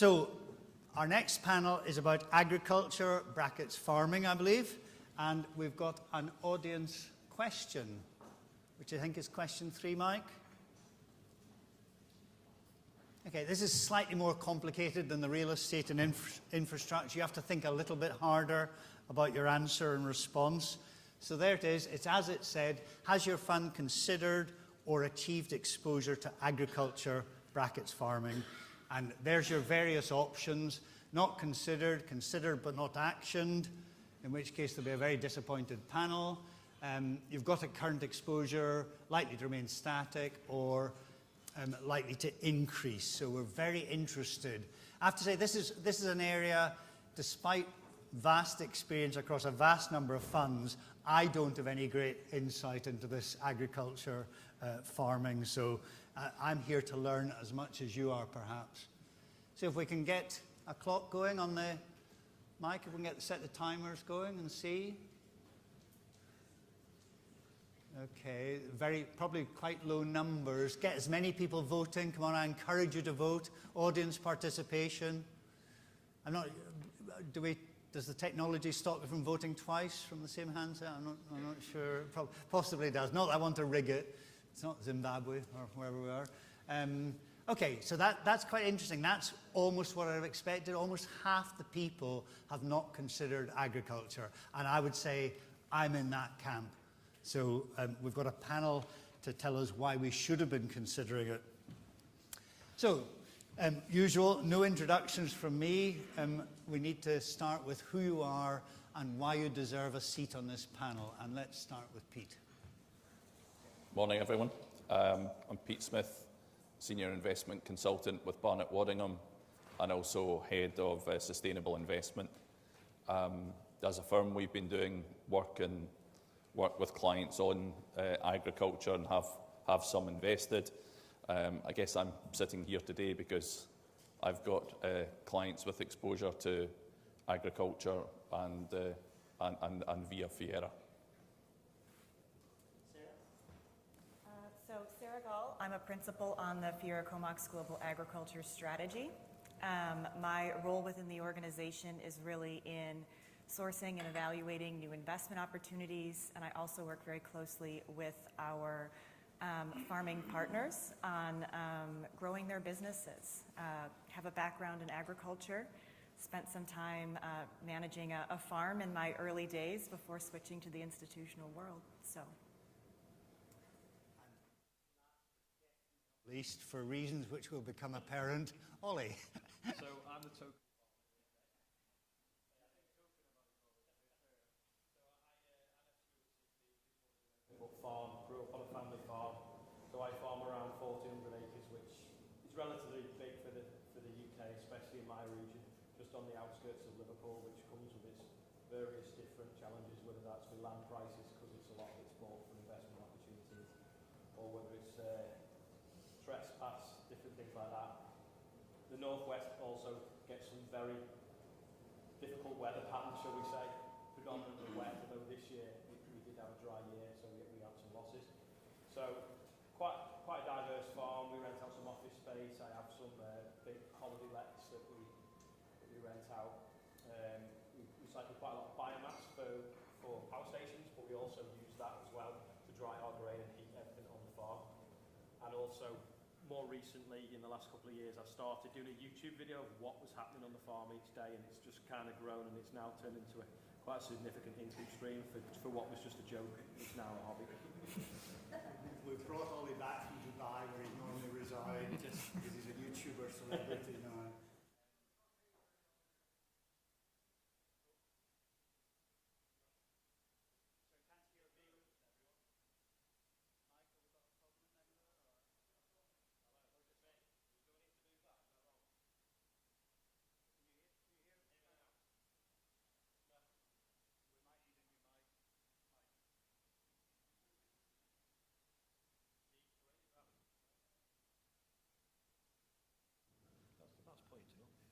So our next panel is about agriculture, brackets farming, I believe. And we've got an audience question, which I think is question 3, Mike. Okay, this is slightly more complicated than the real estate and infrastructure. You have to think a little bit harder about your answer and response. So there it is. It's as it said, has your fund considered or achieved exposure to agriculture, brackets farming? And there's your various options. Not considered, considered but not actioned, in which case there'll be a very disappointed panel. You've got a current exposure, likely to remain static, or likely to increase. So we're very interested. I have to say this is an area, despite vast experience across a vast number of funds, I don't have any great insight into this agriculture farming. So I'm here to learn as much as you are, perhaps. So if we can get a clock going on the mic, if we can set the timers going and see. Okay, probably quite low numbers. Get as many people voting. Come on, I encourage you to vote. Audience participation. Does the technology stop you from voting twice from the same handset? I'm not sure. Possibly does. Not that I want to rig it. It's not Zimbabwe or wherever we are. Okay, so that's quite interesting. That's almost what I've expected. Almost half the people have not considered agriculture. And I would say I'm in that camp. So we've got a panel to tell us why we should have been considering it. So, usual, no introductions from me. We need to start with who you are and why you deserve a seat on this panel. And let's start with Pete. Morning, everyone. I'm Pete Smith, Senior Investment Consultant with Barnett, Waddingham, and also Head of Sustainable Investment. As a firm, we've been doing work with clients on agriculture and have some invested. I guess I'm sitting here today because I've got clients with exposure to agriculture and via Fiera. I'm a principal on the Fiera Comox Global Agriculture Strategy. My role within the organization is really in sourcing and evaluating new investment opportunities, and I also work very closely with our farming partners on growing their businesses. Have a background in agriculture, spent some time managing a farm in my early days before switching to the institutional world. So. At least for reasons which will become apparent. Olly. So I'm the token. Farm, grew up on a family farm, so I farm around 1,400 acres, which is relatively big for the UK, especially in my region, just on the outskirts of Liverpool, which comes with its various different challenges, whether that's with land prices, because it's a lot of it's bought for investment opportunities, or whether it's trespass, different things like that. The northwest also gets some very difficult weather patterns, shall we say, predominantly wet, although this year we did have a dry year, so we had some losses. So quite a diverse farm. We rent out some office space. I have some big holiday lets that we rent out. We recycle quite a lot of biomass for power stations, but we also use that as well to dry our grain and heat everything on the farm. And also, more recently, in the last couple of years, I've started doing a YouTube video of what was happening on the farm each day, and it's just kind of grown, and it's now turned into quite a significant income stream for what was just a joke. It's now a hobby. We've brought Olly back from Dubai, where he normally resides, just because he's a YouTuber celebrity now.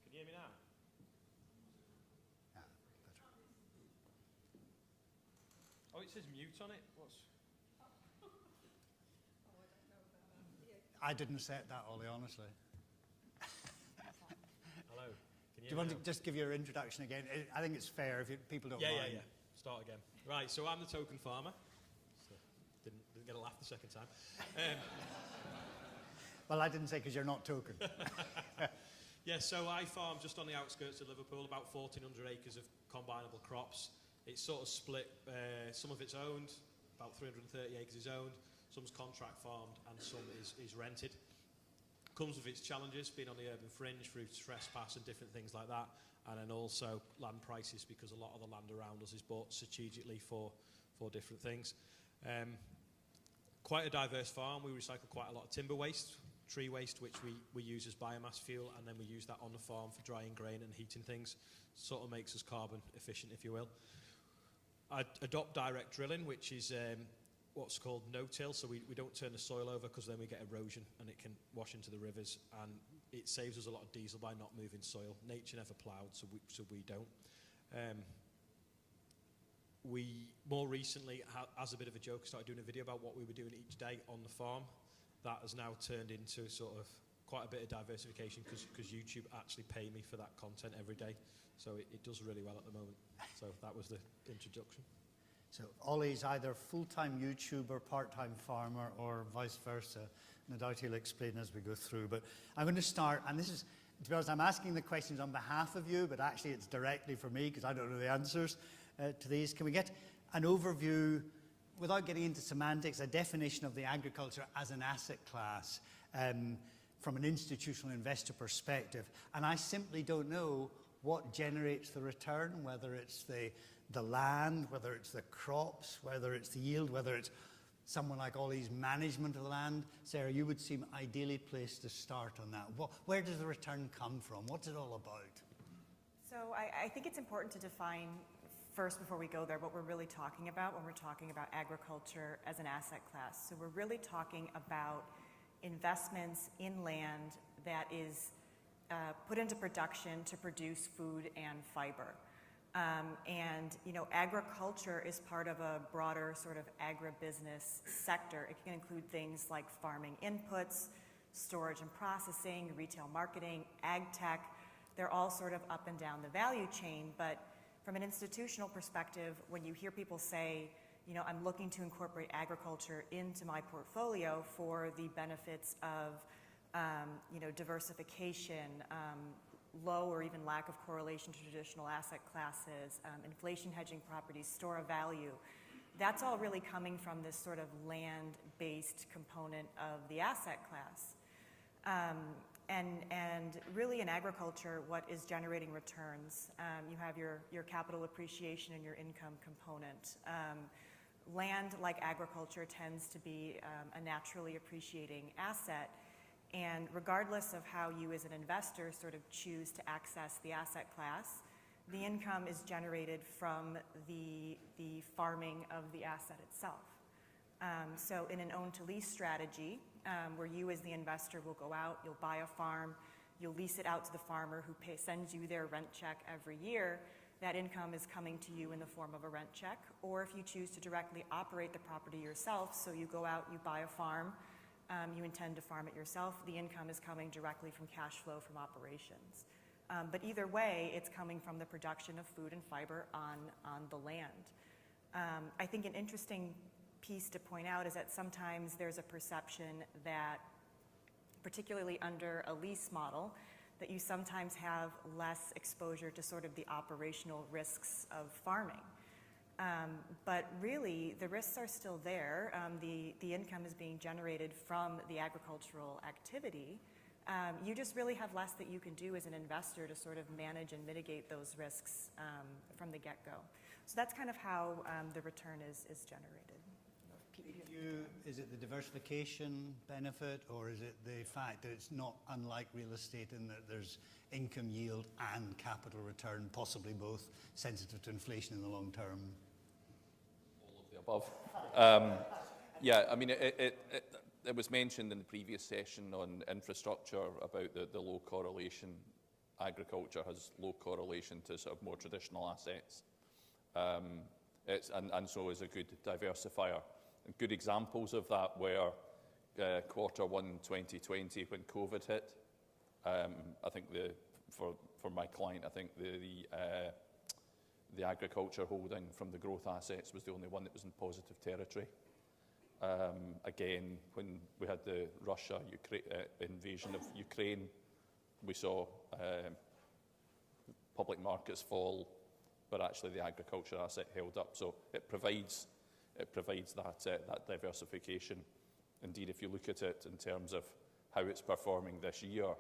Can you hear me now? Yeah, better. Oh, it says mute on it. What's? I didn't set that, Olly, honestly. Hello. Do you want to just give your introduction again? I think it's fair if people don't mind. Yeah. Start again. Right, so I'm the token farmer. So didn't get a laugh the second time. Well, I didn't say because you're not token. Yeah, so I farm just on the outskirts of Liverpool, about 1,400 acres of combinable crops. It's sort of split, some of it's owned, about 330 acres is owned, some's contract farmed and some is rented. Comes with its challenges, being on the urban fringe through trespass and different things like that, and then also land prices because a lot of the land around us is bought strategically for different things. Quite a diverse farm. We recycle quite a lot of timber waste, tree waste, which we use as biomass fuel, and then we use that on the farm for drying grain and heating things. Sort of makes us carbon efficient, if you will. I adopt direct drilling, which is what's called no-till, so we don't turn the soil over because then we get erosion and it can wash into the rivers, and it saves us a lot of diesel by not moving soil. Nature never ploughed, so we don't. We more recently, as a bit of a joke, started doing a video about what we were doing each day on the farm. That has now turned into sort of quite a bit of diversification because YouTube actually pay me for that content every day. So it does really well at the moment. So that was the introduction. So Olly's either full-time YouTuber, part-time farmer, or vice versa. No doubt he'll explain as we go through. But I'm going to start, and this is, to be honest, I'm asking the questions on behalf of you, but actually it's directly for me because I don't know the answers to these. Can we get an overview, without getting into semantics, a definition of the agriculture as an asset class from an institutional investor perspective? And I simply don't know what generates the return, whether it's the land, whether it's the crops, whether it's the yield, whether it's someone like Olly's management of the land. Sarah, you would seem ideally placed to start on that. Where does the return come from? What's it all about? So I think it's important to define first, before we go there, what we're really talking about when we're talking about agriculture as an asset class. So we're really talking about investments in land that is put into production to produce food and fiber. And agriculture is part of a broader sort of agribusiness sector. It can include things like farming inputs, storage and processing, retail marketing, ag tech. They're all sort of up and down the value chain. But from an institutional perspective, when you hear people say, I'm looking to incorporate agriculture into my portfolio for the benefits of diversification, low or even lack of correlation to traditional asset classes, inflation hedging properties, store of value. That's all really coming from this sort of land-based component of the asset class. And really in agriculture, what is generating returns? You have your capital appreciation and your income component. Land, like agriculture, tends to be a naturally appreciating asset. And regardless of how you as an investor sort of choose to access the asset class, the income is generated from the farming of the asset itself. So in an own-to-lease strategy, where you as the investor will go out, you'll buy a farm, you'll lease it out to the farmer who sends you their rent check every year, that income is coming to you in the form of a rent check. Or if you choose to directly operate the property yourself, so you go out, you buy a farm, you intend to farm it yourself, the income is coming directly from cash flow from operations. But either way, it's coming from the production of food and fiber on the land. I think an interesting piece to point out is that sometimes there's a perception that, particularly under a lease model, that you sometimes have less exposure to sort of the operational risks of farming. But really, the risks are still there. The income is being generated from the agricultural activity. You just really have less that you can do as an investor to sort of manage and mitigate those risks from the get-go. So that's kind of how the return is generated. Is it the diversification benefit, or is it the fact that it's not unlike real estate in that there's income yield and capital return, possibly both, sensitive to inflation in the long term? All of the above. Yeah, I mean, it was mentioned in the previous session on infrastructure about the low correlation. Agriculture has low correlation to sort of more traditional assets. And so is a good diversifier. And good examples of that were Q1 2020 when COVID hit. I think the for my client, I think the agriculture holding from the growth assets was the only one that was in positive territory. Again, when we had the Russia invasion of Ukraine, we saw public markets fall, but actually the agriculture asset held up. So it provides that diversification. Indeed, if you look at it in terms of how it's performing this year,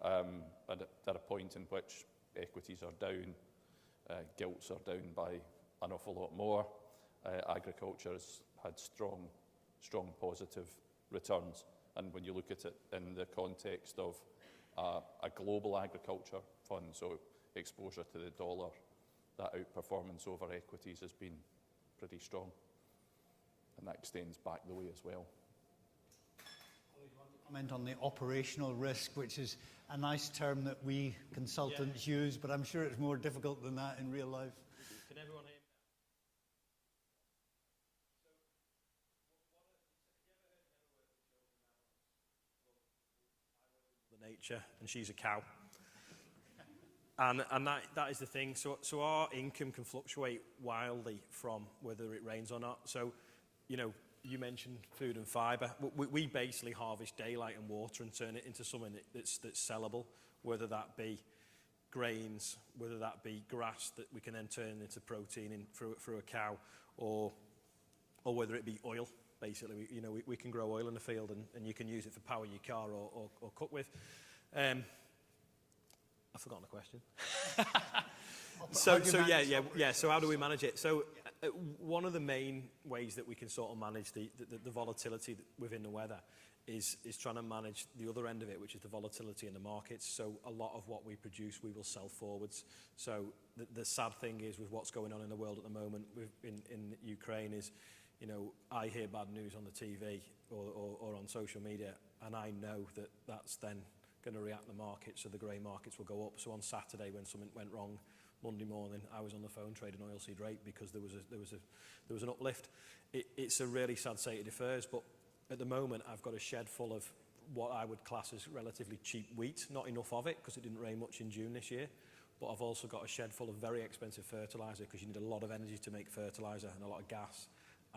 at a point in which equities are down, gilts are down by an awful lot more, agriculture has had strong positive returns. And when you look at it in the context of a global agriculture fund, so exposure to the dollar, that outperformance over equities has been pretty strong. And that extends back the way as well. Comment on the operational risk, which is a nice term that we consultants use, but I'm sure it's more difficult than that in real life. Can everyone hear me? The nature, and she's a cow. And that is the thing. So our income can fluctuate wildly from whether it rains or not. So, you know, you mentioned food and fibre. We basically harvest daylight and water and turn it into something that's sellable, whether that be grains, whether that be grass that we can then turn into protein through a cow, or whether it be oil. Basically, we can grow oil in the field and you can use it for power your car or cook with. I've forgotten the question. So how do we manage it? So one of the main ways that we can sort of manage the volatility within the weather is trying to manage the other end of it, which is the volatility in the markets. So a lot of what we produce, we will sell forwards. So the sad thing is with what's going on in the world at the moment in Ukraine is, you know, I hear bad news on the TV or on social media, and I know that that's then going to react the market, so the grey markets will go up. So on Saturday, when something went wrong, Monday morning, I was on the phone trading oilseed rape because there was an uplift. It's a really sad state of affairs, but at the moment, I've got a shed full of what I would class as relatively cheap wheat. Not enough of it because it didn't rain much in June this year. But I've also got a shed full of very expensive fertiliser because you need a lot of energy to make fertiliser and a lot of gas.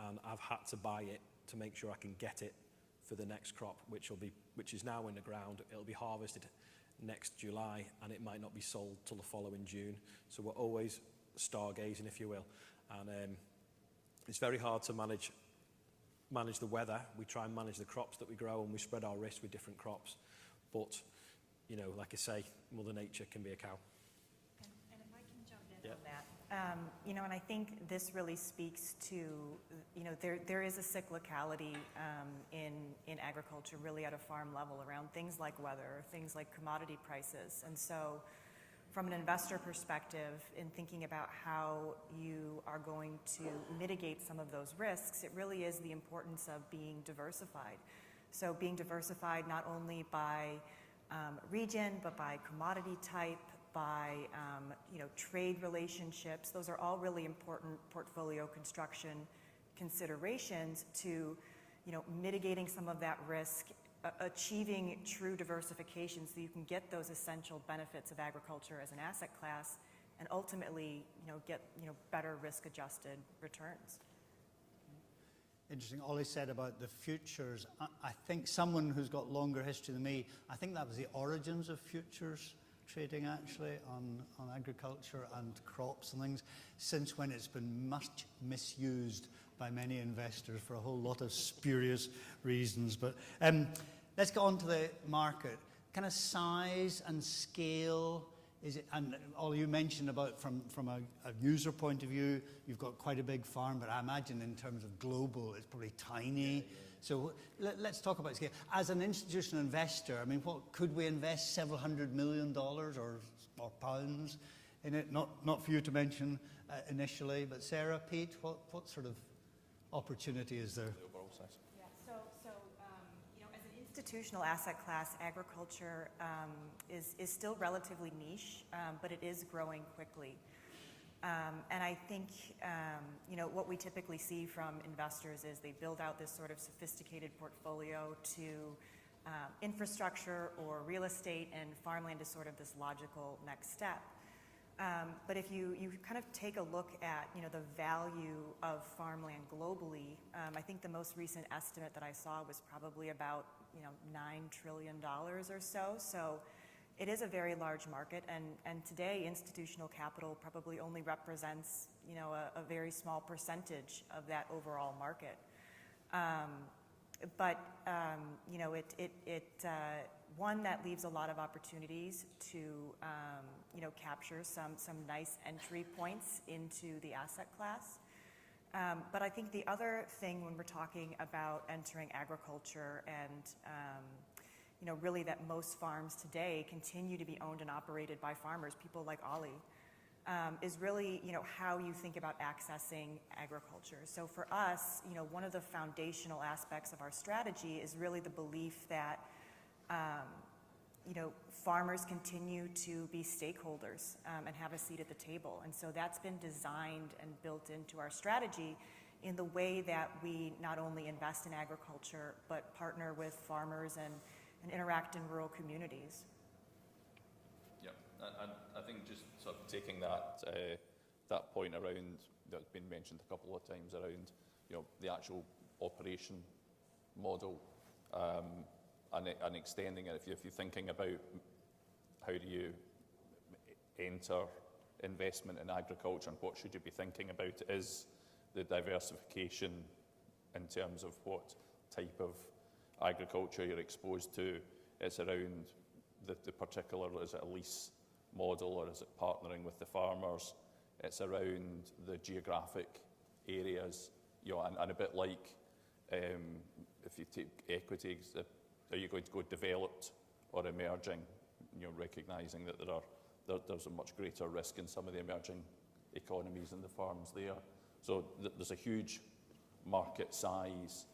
And I've had to buy it to make sure I can get it for the next crop, which is now in the ground. It'll be harvested next July, and it might not be sold till the following June. So we're always stargazing, if you will. And it's very hard to manage the weather. We try and manage the crops that we grow, and we spread our risk with different crops. But, you know, like I say, Mother Nature can be a cow. And if I can jump in on that. You know, and I think this really speaks to, you know, there is a cyclicality in agriculture, really at a farm level, around things like weather, things like commodity prices. And so from an investor perspective, in thinking about how you are going to mitigate some of those risks, it really is the importance of being diversified. So being diversified not only by region, but by commodity type, by trade relationships. Those are all really important portfolio construction considerations to, you know, mitigating some of that risk, achieving true diversification so you can get those essential benefits of agriculture as an asset class, and ultimately, you know, get, you know, better risk-adjusted returns. Interesting. Olly said about the futures. I think someone who's got longer history than me, I think that was the origins of futures trading, actually, on agriculture and crops and things, since when it's been much misused by many investors for a whole lot of spurious reasons. But let's get on to the market. Kind of size and scale, is it? And all you mentioned about from a user point of view, you've got quite a big farm, but I imagine in terms of global, it's probably tiny. Yeah. So let's talk about scale. As an institutional investor, I mean, what could we invest $several $100 million or pounds in it? Not for you to mention initially, but Sarah, Pete, what sort of opportunity is there? The overall size. Yeah. So you know, as an institutional asset class, agriculture is still relatively niche, but it is growing quickly. And I think, you know, what we typically see from investors is they build out this sort of sophisticated portfolio to infrastructure or real estate, and farmland is sort of this logical next step. But if you kind of take a look at, the value of farmland globally, I think the most recent estimate that I saw was probably about, $9 trillion or so. So it is a very large market, and today institutional capital probably only represents, a very small percentage of that overall market. One that leaves a lot of opportunities to, capture some nice entry points into the asset class. But I think the other thing when we're talking about entering agriculture and, really that most farms today continue to be owned and operated by farmers, people like Olly, is really, how you think about accessing agriculture. So for us, one of the foundational aspects of our strategy is really the belief that, farmers continue to be stakeholders and have a seat at the table. And so that's been designed and built into our strategy in the way that we not only invest in agriculture, but partner with farmers and interact in rural communities. Yeah, and I think just sort of taking that point around, that's been mentioned a couple of times around, the actual operation model, and extending it. If you're thinking about how do you enter investment in agriculture and what should you be thinking about, is the diversification in terms of what type of agriculture you're exposed to. It's around the particular, is it a lease model or is it partnering with the farmers? It's around the geographic areas, and a bit like if you take equities, are you going to go developed or emerging? Recognising that there's a much greater risk in some of the emerging economies and the farms there. So there's a huge market size,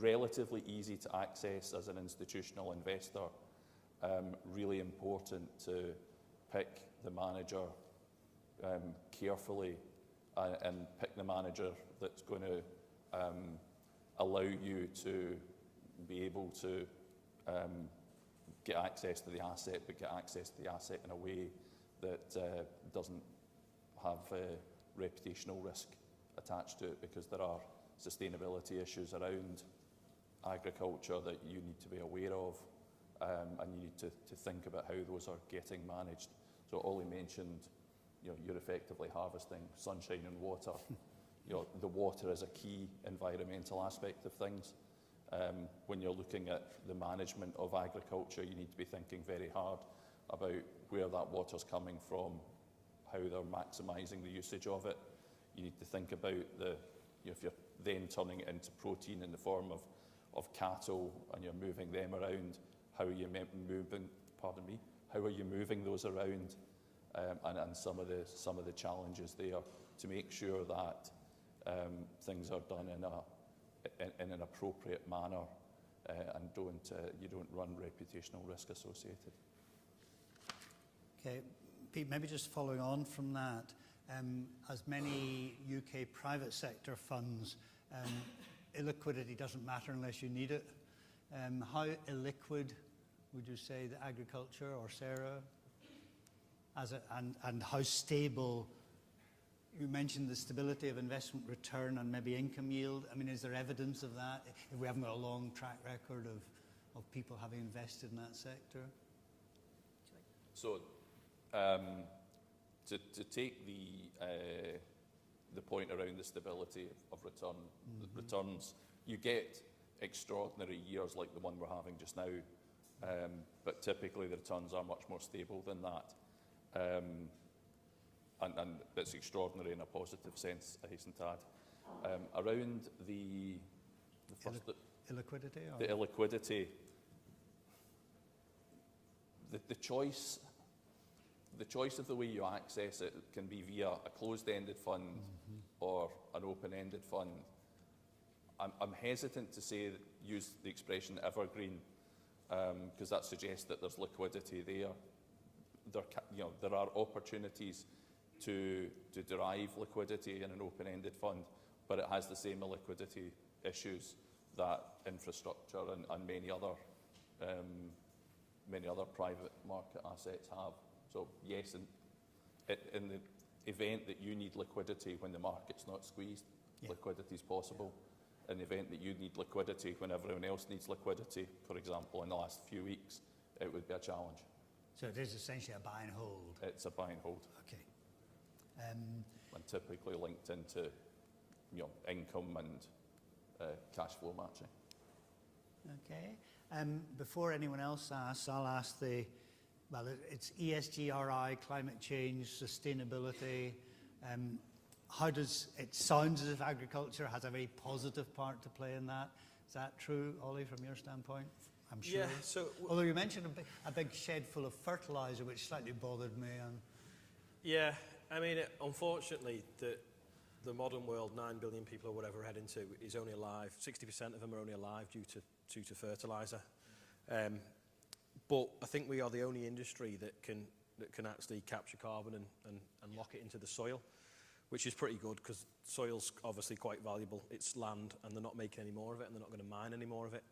relatively easy to access as an institutional investor. Really important to pick the manager carefully and pick the manager that's going to allow you to be able to get access to the asset, but get access to the asset in a way that doesn't have reputational risk attached to it, because there are sustainability issues around agriculture that you need to be aware of, and you need to think about how those are getting managed. So Olly mentioned, you're effectively harvesting sunshine and water. The water is a key environmental aspect of things. When you're looking at the management of agriculture, you need to be thinking very hard about where that water's coming from, how they're maximising the usage of it. You need to think about if you're then turning it into protein in the form of cattle and you're moving them around, how are you moving those around, and some of the challenges there to make sure that things are done in an appropriate manner, and you don't run reputational risk associated. Okay, Pete, maybe just following on from that, as many UK private sector funds, illiquidity doesn't matter unless you need it. How illiquid would you say the agriculture or Sarah, and how stable? You mentioned the stability of investment return and maybe income yield. I mean, is there evidence of that? If we haven't got a long track record of people having invested in that sector? So, to take the point around the stability of returns, you get extraordinary years like the one we're having just now, but typically the returns are much more stable than that. And it's extraordinary in a positive sense, I hasten to add. Around the illiquidity? The illiquidity, the choice of the way you access it can be via a closed-ended fund or an open-ended fund. I'm hesitant to use the expression evergreen, because that suggests that there's liquidity there. There are opportunities to derive liquidity in an open-ended fund, but it has the same illiquidity issues that infrastructure and many other private market assets have. So yes, in the event that you need liquidity when the market's not squeezed, liquidity is possible. In the event that you need liquidity when everyone else needs liquidity, for example, in the last few weeks, it would be a challenge. So it is essentially a buy and hold. It's a buy and hold. Okay. And typically linked into income and cash flow matching. Okay. Before anyone else asks, I'll ask it's ESG, RI, climate change, sustainability. How does it sounds as if agriculture has a very positive part to play in that? Is that true, Ollie, from your standpoint? I'm sure. Yeah, so although you mentioned a big shed full of fertiliser, which slightly bothered me. Yeah, I mean, unfortunately, the modern world, 9 billion people or whatever we're heading to, is only alive. 60% of them are only alive due to fertiliser. But I think we are the only industry that can actually capture carbon and lock it into the soil, which is pretty good because soil's obviously quite valuable. It's land and they're not making any more of it and they're not going to mine any more of it.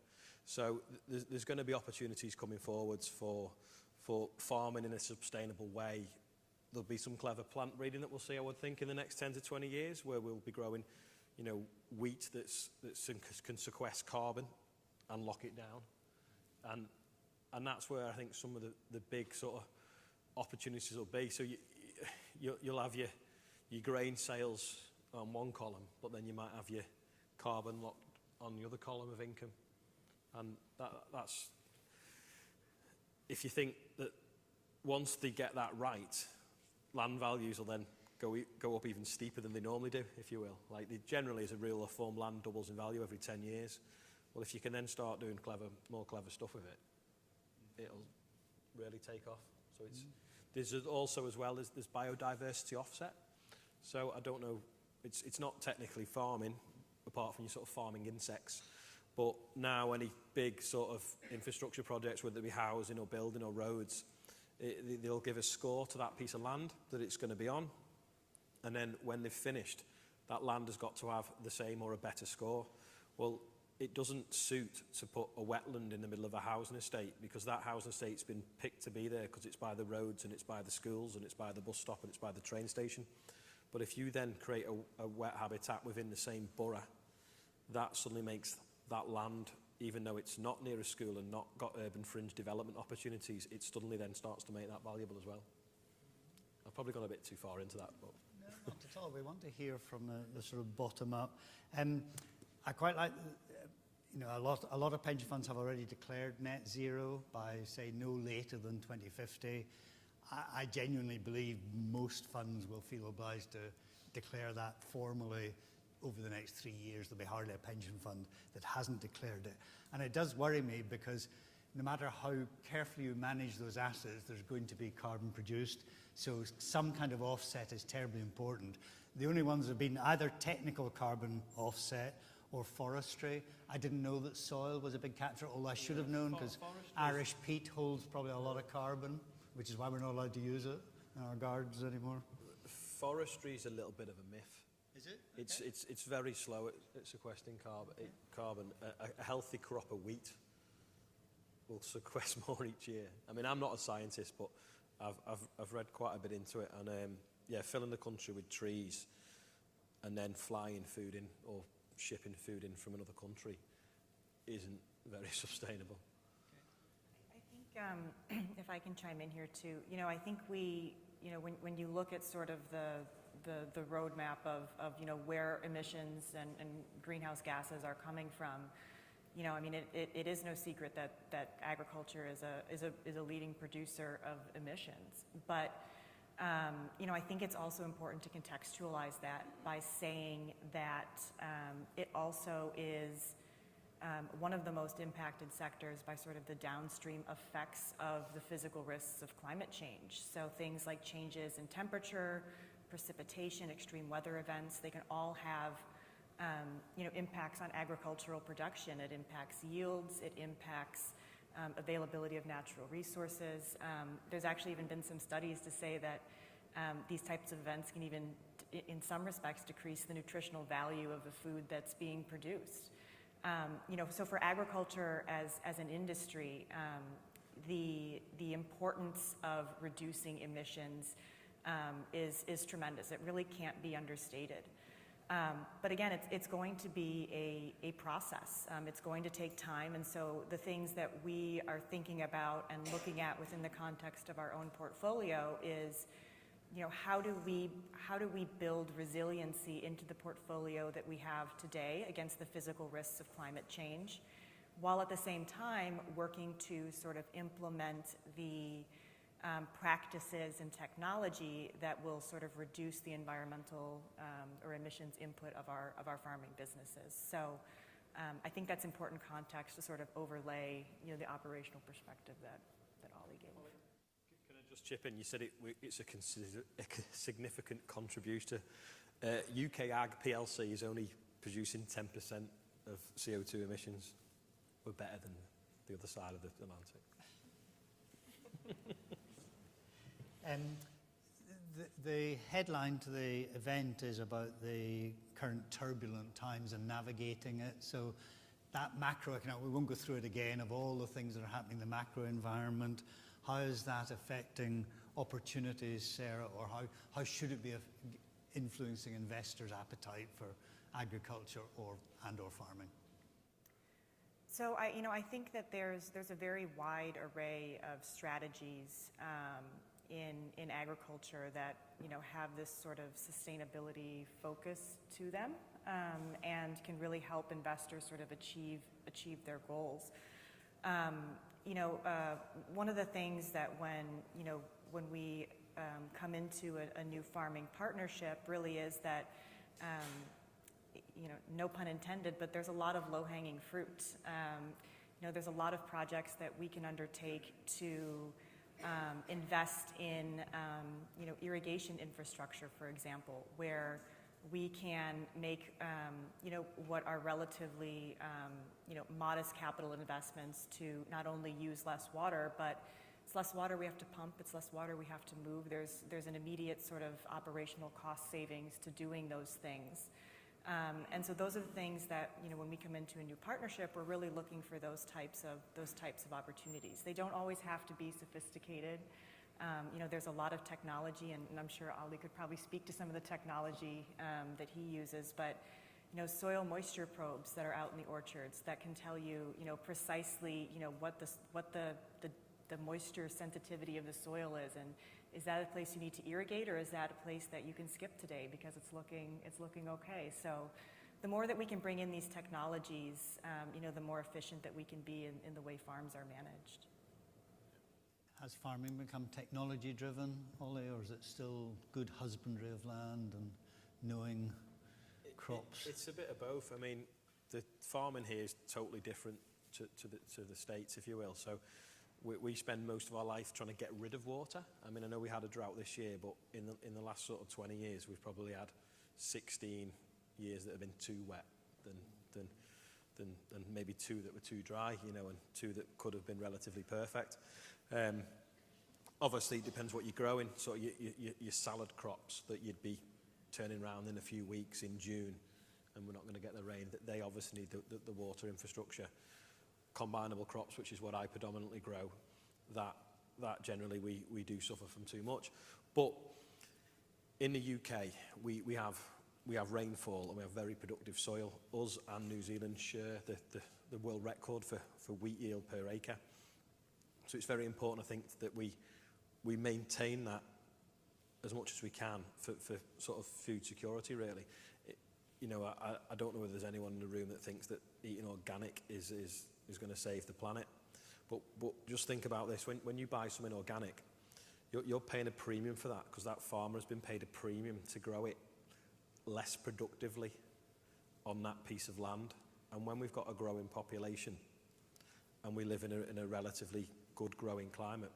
So there's going to be opportunities coming forwards for farming in a sustainable way. There'll be some clever plant breeding that we'll see, I would think, in the next 10 to 20 years, where we'll be growing, wheat that can sequester carbon and lock it down. And that's where I think some of the big sort of opportunities will be. So you'll have your grain sales on one column, but then you might have your carbon locked on the other column of income. And that's, if you think that once they get that right, land values will then go up even steeper than they normally do, if you will. Like generally, as a rule of thumb, land doubles in value every 10 years. Well, if you can then start doing more clever stuff with it, it'll really take off. So there's also, as well as there's biodiversity offset. So I don't know, it's not technically farming, apart from your sort of farming insects. But now any big sort of infrastructure projects, whether it be housing or building or roads, they'll give a score to that piece of land that it's going to be on. And then when they've finished, that land has got to have the same or a better score. Well, it doesn't suit to put a wetland in the middle of a housing estate, because that housing estate's been picked to be there because it's by the roads and it's by the schools and it's by the bus stop and it's by the train station. But if you then create a wet habitat within the same borough, that suddenly makes that land, even though it's not near a school and not got urban fringe development opportunities, it suddenly then starts to make that valuable as well. I've probably gone a bit too far into that. But No, not at all. We want to hear from the sort of bottom up. I quite like, a lot of pension funds have already declared net zero by, say, no later than 2050. I genuinely believe most funds will feel obliged to declare that formally over the next 3 years. There'll be hardly a pension fund that hasn't declared it. And it does worry me, because no matter how carefully you manage those assets, there's going to be carbon produced. So some kind of offset is terribly important. The only ones that have been either technical carbon offset or forestry. I didn't know that soil was a big capture, although I should have known, because Irish peat holds probably a lot of carbon, which is why we're not allowed to use it in our gardens anymore. Forestry is a little bit of a myth. Is it? Okay. It's very slow at sequestering carbon. A healthy crop of wheat will sequester more each year. I mean, I'm not a scientist, but I've read quite a bit into it. And filling the country with trees and then flying food in or shipping food in from another country isn't very sustainable. I think, if I can chime in here too, I think when you look at sort of the roadmap of where emissions and greenhouse gases are coming from, it is no secret that agriculture is a leading producer of emissions. But I think it's also important to contextualize that by saying that it also is one of the most impacted sectors by sort of the downstream effects of the physical risks of climate change. So things like changes in temperature, precipitation, extreme weather events, they can all have impacts on agricultural production. It impacts yields, it impacts availability of natural resources. There's actually even been some studies to say that these types of events can even, in some respects, decrease the nutritional value of the food that's being produced. So for agriculture as an industry, the importance of reducing emissions is tremendous. It really can't be understated. But again, it's going to be a process. It's going to take time, and so the things that we are thinking about and looking at within the context of our own portfolio is, how do we build resiliency into the portfolio that we have today against the physical risks of climate change, while at the same time working to sort of implement the practices and technology that will sort of reduce the environmental or emissions input of our farming businesses. So I think that's important context to sort of overlay, the operational perspective that Olly gave. Can I just chip in? You said it's a significant contributor. UK Ag PLC is only producing 10% of CO2 emissions. We're better than the other side of the Atlantic. The headline to the event is about the current turbulent times and navigating it. So that macroeconomic, we won't go through it again, of all the things that are happening in the macro environment, how is that affecting opportunities, Sarah, or how should it be influencing investors' appetite for agriculture or farming? So I think that there's a very wide array of strategies in agriculture that have this sort of sustainability focus to them, and can really help investors sort of achieve their goals. One of the things that when we come into a new farming partnership really is that no pun intended, but there's a lot of low-hanging fruit. There's a lot of projects that we can undertake to invest in, irrigation infrastructure, for example, where we can make, what are relatively, modest capital investments to not only use less water, but it's less water we have to pump, it's less water we have to move. There's an immediate sort of operational cost savings to doing those things. And so those are the things that, when we come into a new partnership, we're really looking for those types of opportunities. They don't always have to be sophisticated. There's a lot of technology, and I'm sure Olly could probably speak to some of the technology that he uses, but soil moisture probes that are out in the orchards that can tell you, precisely, what the moisture sensitivity of the soil is, and is that a place you need to irrigate, or is that a place that you can skip today because it's looking okay? So the more that we can bring in these technologies, the more efficient that we can be in the way farms are managed. Has farming become technology driven, Olly, or is it still good husbandry of land and knowing crops? It's a bit of both. I mean, the farming here is totally different to the States, if you will. So we spend most of our life trying to get rid of water. I mean, I know we had a drought this year, but in the last sort of 20 years, we've probably had 16 years that have been too wet, than maybe 2 that were too dry, and 2 that could have been relatively perfect. Obviously, it depends what you're growing. So your salad crops that you'd be turning around in a few weeks in June, and we're not going to get the rain, they obviously need the water infrastructure. Combinable crops, which is what I predominantly grow, that generally we do suffer from too much. But in the UK, we have rainfall and we have very productive soil. Us and New Zealand share the world record for wheat yield per acre. So it's very important, I think, that we maintain that as much as we can for sort of food security, really. I don't know whether there's anyone in the room that thinks that eating organic is going to save the planet. But just think about this. When you buy something organic, you're paying a premium for that because that farmer has been paid a premium to grow it less productively on that piece of land. And when we've got a growing population and we live in a relatively good growing climate,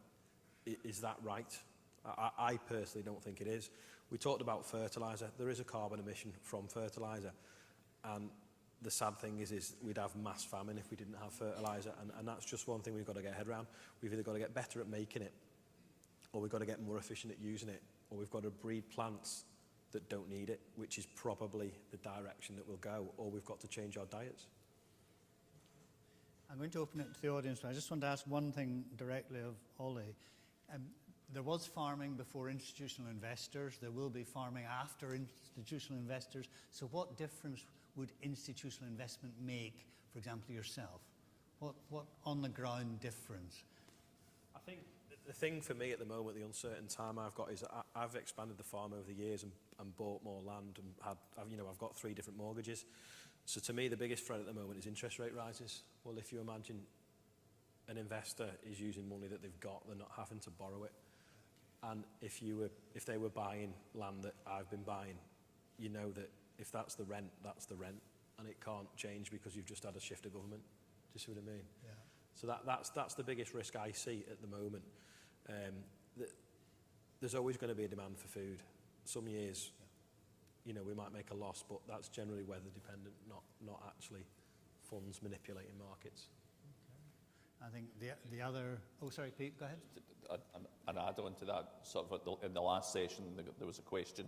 is that right? I personally don't think it is. We talked about fertiliser. There is a carbon emission from fertiliser. And the sad thing is we'd have mass famine if we didn't have fertiliser, and that's just one thing we've got to get our head around. We've either got to get better at making it, or we've got to get more efficient at using it, or we've got to breed plants that don't need it, which is probably the direction that we'll go, or we've got to change our diets. I'm going to open it to the audience, but I just want to ask one thing directly of Olly. There was farming before institutional investors. There will be farming after institutional investors. So what difference would institutional investment make, for example, yourself? What on-the-ground difference? I think the thing for me at the moment, the uncertain time I've got, is that I've expanded the farm over the years and bought more land and I've got 3 different mortgages. So to me, the biggest threat at the moment is interest rate rises. Well, if you imagine an investor is using money that they've got, they're not having to borrow it. And if they were buying land that I've been buying, you know that if that's the rent, and it can't change because you've just had a shift of government. Do you see what I mean? Yeah. So that's the biggest risk I see at the moment. There's always going to be a demand for food. Some years, you know, we might make a loss, but that's generally weather dependent, not actually funds manipulating markets. I think the other... Oh, sorry, Pete, go ahead. An add-on to that, sort of in the last session, there was a question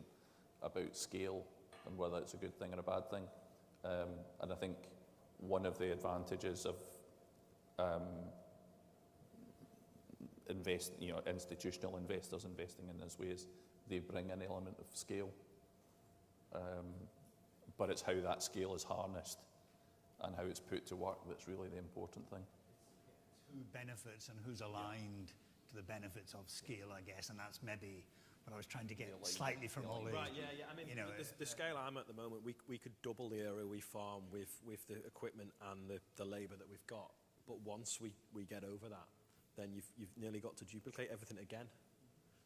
about scale and whether it's a good thing or a bad thing. And I think one of the advantages of institutional investors investing in this way is they bring an element of scale. But it's how that scale is harnessed and how it's put to work that's really the important thing. Who benefits and who's aligned to the benefits of scale, I guess, and that's maybe what I was trying to get slightly from Olly. Right, yeah. I mean, you know, the scale I'm at the moment, we could double the area we farm with the equipment and the labour that we've got. But once we get over that, then you've nearly got to duplicate everything again.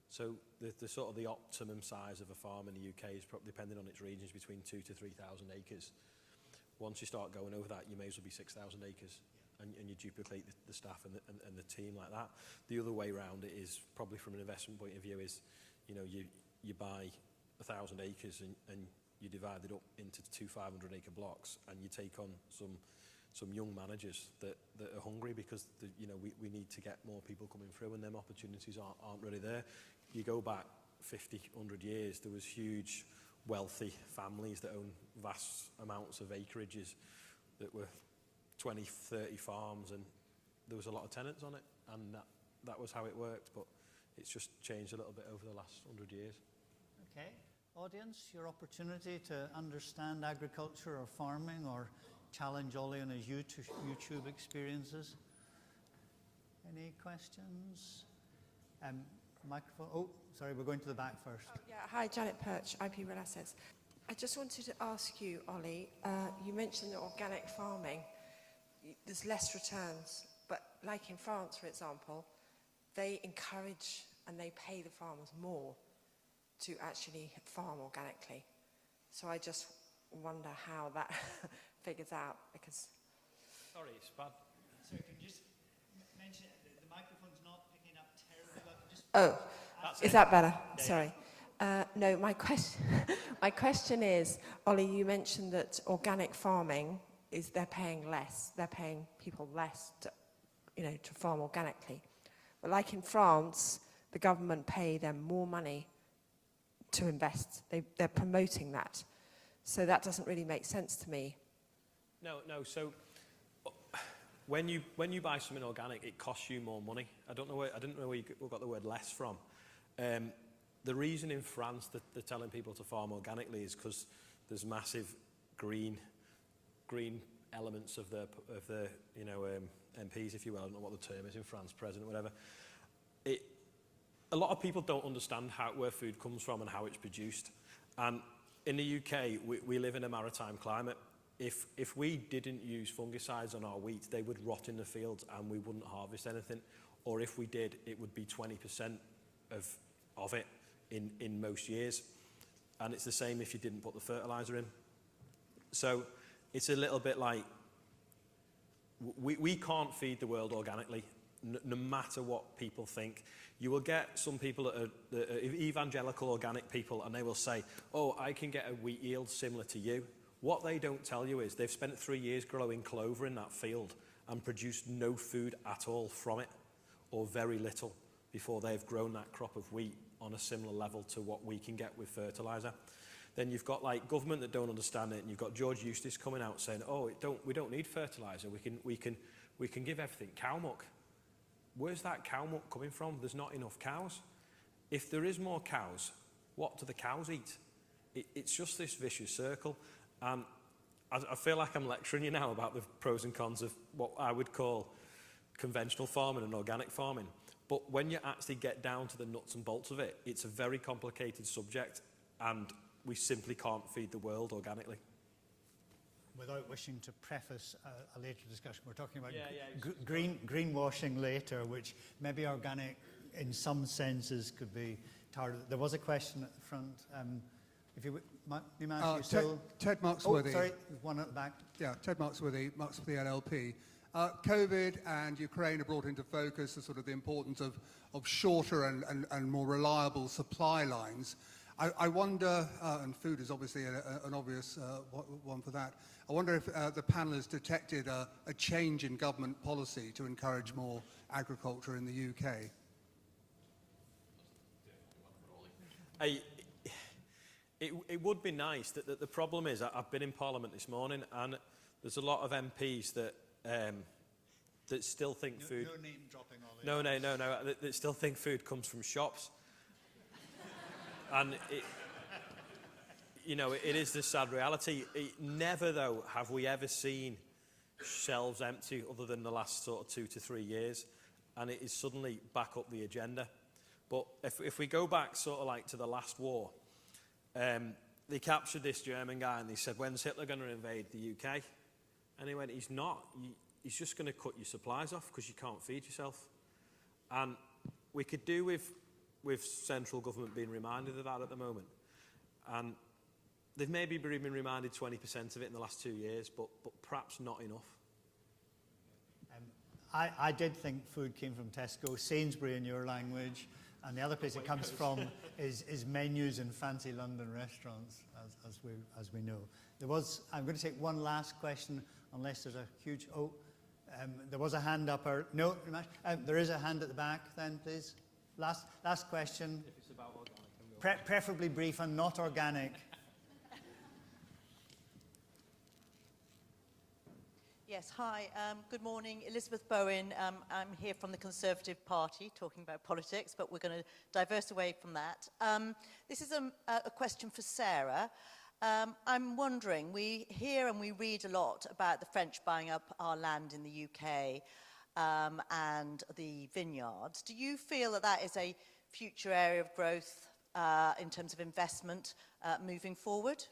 So the sort of the optimum size of a farm in the UK is probably, depending on its regions, between 2,000 to 3,000 acres. Once you start going over that, you may as well be 6,000 acres. And you duplicate the staff and the team like that. The other way around it is probably from an investment point of view is, you know, you buy 1,000 acres and you divide it up into 2 500-acre blocks, and you take on some young managers that are hungry because we need to get more people coming through, and them opportunities aren't really there. You go back 50, 100 years, there was huge wealthy families that own vast amounts of acreages that were 20, 30 farms, and there was a lot of tenants on it, and that was how it worked, but it's just changed a little bit over the last 100 years. Okay. Audience, your opportunity to understand agriculture or farming or challenge Olly on his YouTube experiences. Any questions? Microphone. Oh, sorry, we're going to the back first. Oh, yeah. Hi, Janet Perch, IP Real Assets. I just wanted to ask you, Olly, you mentioned that organic farming, there's less returns, but like in France, for example, they encourage and they pay the farmers more to actually farm organically. So I just wonder how that figures out, because... Sorry, it's bad. Sorry, can you just mention it? The microphone's not picking up terribly. Oh, is that better? Yeah. Sorry. No, my question is, Olly, you mentioned that organic farming they're paying less. They're paying people less to farm organically. But like in France, the government pay them more money to invest. They're promoting that. So that doesn't really make sense to me. No. So when you buy something organic, it costs you more money. I didn't know where you got the word less from. The reason in France that they're telling people to farm organically is because there's massive green elements of the MPs, if you will. I don't know what the term is in France, president, whatever. A lot of people don't understand where food comes from and how it's produced. And in the UK, we live in a maritime climate. If we didn't use fungicides on our wheat, they would rot in the fields and we wouldn't harvest anything. Or if we did, it would be 20% of it in most years. And it's the same if you didn't put the fertilizer in. So it's a little bit like we can't feed the world organically, no matter what people think. You will get some people that are evangelical organic people, and they will say, oh, I can get a wheat yield similar to you. What they don't tell you is they've spent 3 years growing clover in that field and produced no food at all from it, or very little, before they've grown that crop of wheat on a similar level to what we can get with fertilizer. Then you've got like government that don't understand it, and you've got George Eustice coming out saying, oh, we don't need fertilizer. We can we can give everything cow muck. Where's that cow muck coming from? There's not enough cows. If there is more cows, what do the cows eat? It's just this vicious circle. And I feel like I'm lecturing you now about the pros and cons of what I would call conventional farming and organic farming. But when you actually get down to the nuts and bolts of it, it's a very complicated subject, and we simply can't feed the world organically. Without wishing to preface a later discussion, we're talking about Yeah, greenwashing later, which maybe organic in some senses could be targeted. There was a question at the front. If you might ask you still... Ted Muxworthy. Oh, sorry, one at the back. Yeah, Ted Muxworthy, Mux for the LLP. COVID and Ukraine have brought into focus the sort of the importance of shorter and more reliable supply lines. I wonder, and food is obviously an obvious one for that, I wonder if the panel has detected a change in government policy to encourage more agriculture in the UK. It would be nice. The problem is, I've been in Parliament this morning, and there's a lot of MPs that still think food... No name dropping, Ollie. No, that still think food comes from shops. And, it is the sad reality. Never, though, have we ever seen shelves empty other than the last sort of 2 to 3 years, and it is suddenly back up the agenda. But if we go back sort of like to the last war, they captured this German guy and they said, when's Hitler going to invade the UK? And he went, he's not. He's just going to cut your supplies off because you can't feed yourself. And we could do with central government being reminded of that at the moment. And they've maybe been reminded 20% of it in the last 2 years, but perhaps not enough. I did think food came from Tesco, Sainsbury in your language, and the other place it comes from is menus in fancy London restaurants, as we know. I'm going to take one last question, unless there's a huge... there was a hand up. No, there is a hand at the back then, please. Last question. If it's about organic, preferably brief and not organic. Yes, hi. Good morning. Elizabeth Bowen. I'm here from the Conservative Party, talking about politics, but we're going to diverse away from that. This is a question for Sarah. I'm wondering, we hear and we read a lot about the French buying up our land in the UK and the vineyards. Do you feel that that is a future area of growth in terms of investment moving forward?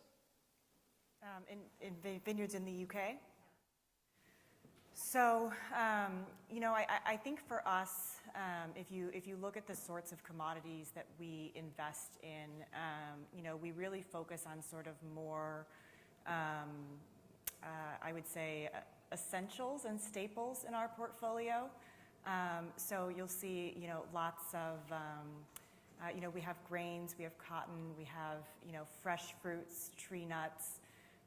In vineyards in the UK? So, I think for us, if you look at the sorts of commodities that we invest in, we really focus on sort of more, I would say, essentials and staples in our portfolio. So you'll see, lots of, we have grains, we have cotton, we have, fresh fruits, tree nuts.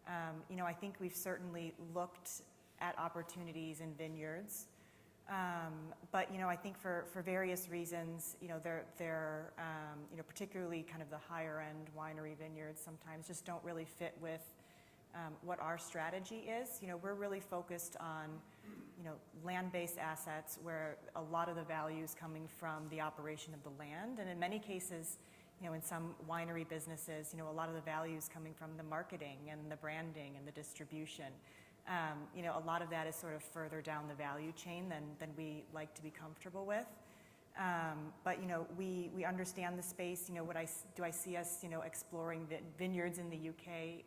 I think we've certainly looked at opportunities in vineyards. But, I think for various reasons, they're particularly kind of the higher end winery vineyards sometimes just don't really fit with what our strategy is. We're really focused on, land-based assets where a lot of the value is coming from the operation of the land. And in many cases, in some winery businesses, a lot of the value is coming from the marketing and the branding and the distribution. A lot of that is sort of further down the value chain than we like to be comfortable with. But, we understand the space. Do I see us, exploring vineyards in the UK?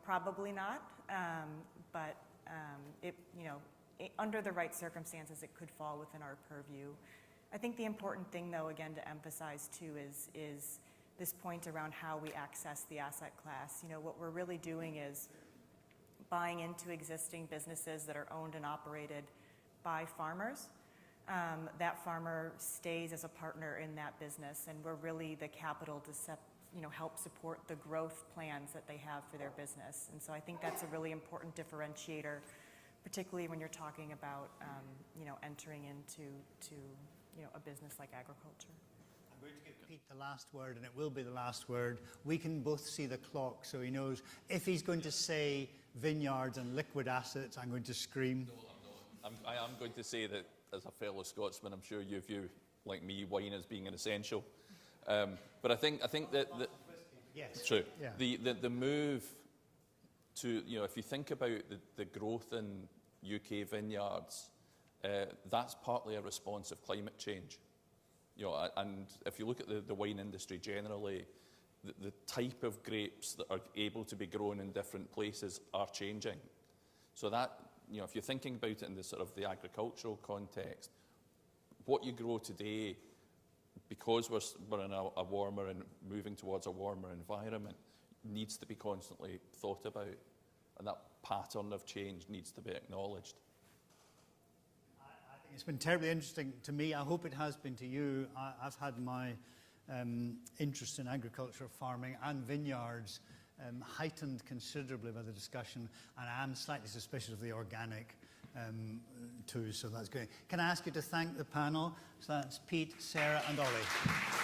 Probably not. But, under the right circumstances, it could fall within our purview. I think the important thing, though, again, to emphasize, too, is this point around how we access the asset class. What we're really doing is buying into existing businesses that are owned and operated by farmers. That farmer stays as a partner in that business, and we're really the capital to help support the growth plans that they have for their business. And so I think that's a really important differentiator, particularly when you're talking about entering into a business like agriculture. I'm going to give Pete the last word, and it will be the last word. We can both see the clock, so he knows if he's going to say vineyards and liquid assets, I'm going to scream. I am going to say that, as a fellow Scotsman, I'm sure you view, like me, wine as being an essential. But I think that Yes. true. Yeah. The move to, if you think about the growth in UK vineyards, that's partly a response of climate change. And if you look at the wine industry generally, the type of grapes that are able to be grown in different places are changing. So that, if you're thinking about it in the sort of the agricultural context, what you grow today, because we're in a warmer and moving towards a warmer environment, needs to be constantly thought about. And that pattern of change needs to be acknowledged. I think it's been terribly interesting to me. I hope it has been to you. I've had my interest in agriculture, farming and vineyards heightened considerably by the discussion, and I am slightly suspicious of the organic too, so that's great. Can I ask you to thank the panel? So that's Pete, Sarah and Olly.